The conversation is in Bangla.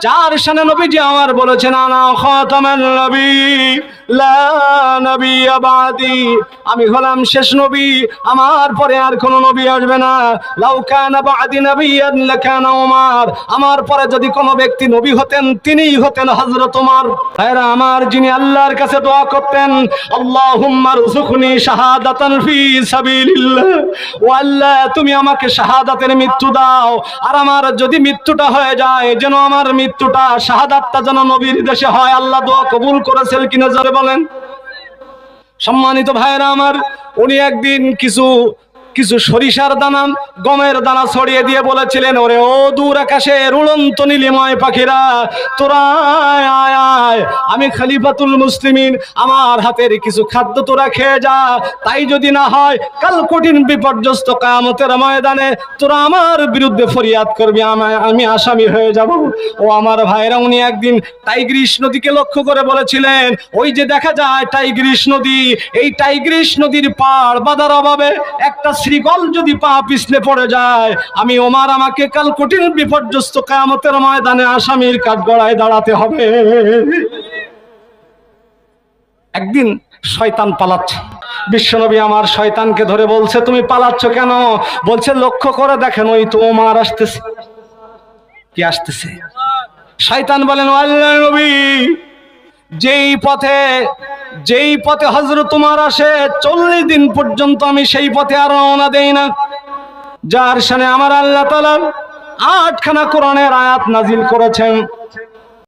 যার শানে নবীজি আমার বলেছেন আনা খাতামান নবী লা নবিয়্যা বাদি, আমি হলাম শেষ নবী, আমার পরে আর কোন নবী আসবে না। লাউ কানা বাদি নবিয়্যান লাকানা উমর, আমার পরে যদি কোনো ব্যক্তি নবী হতেন তিনিই হতেন হযরত ওমর। ভাইরা আমার, যিনি আল্লাহর কাছে দোয়া করতেন আল্লাহুম্মা রযুকনি শাহাদাতান ফি সাবিলিল্লাহ, ও আল্লাহ তুমি আমাকে শাহাদাতের মৃত্যু দাও, আর আমার যদি মৃত্যুটা হয়ে যায় যেন আমার মৃত্যুটা শাহাদাতটা যেন নবীর দেশে হয়। আল্লাহ দোয়া কবুল করেছেন কিনা জোরে বলেন। সম্মানিত ভাইরা আমার, উনি একদিন কিছু সরিষার দানা, গমের দানা ছড়িয়ে দিয়ে বলেছিলেন, ওরে ও দূর আকাশের উড়ন্ত নীলিময় পাখিরা, তোরা আয় আয় আয়, আমি খলিফাতুল মুসলিমিন, আমার হাতের কিছু খাদ্য তোরা খেয়ে যা, তাই যদি না হয় কাল কঠিন বিপর্যস্ত কিয়ামতের ময়দানে তোরা আমার বিরুদ্ধে ফরিয়াদ করবি, আমি আসামি হয়ে যাব। ও আমার ভাইরা, উনি একদিন টাইগ্রিস নদীকে লক্ষ্য করে বলেছিলেন, ওই যে দেখা যায় টাইগ্রিস নদী, এই টাইগ্রিস নদীর পাড় বাঁধার অভাবে একটা শ্রীগল যদি পা পিছলে পড়ে যায়, আমি ওমর আমাকে কাল কঠিন বিপর্যস্ত কিয়ামতের ময়দানে আসামির কাঠগড়ায় দাঁড়াতে হবে। একদিন শয়তান পালাচ্ছে, বিশ্বনবী আমার শয়তানকে ধরে বলছে, তুমি পালাচ্ছ কেন? বলছে, লক্ষ্য করে দেখেন ওই তো ওমর আসতেছে। কি আসতেছে? শয়তান বলেন, আল্লাহ নবী, যেই পথে হযরত ওমর আসে 40 দিন পর্যন্ত আমি সেই পথে আর রওনা দেই না। যার শানে আমার আল্লাহ তাআলা 8খানা কোরআনের আয়াত নাজিল করেছেন,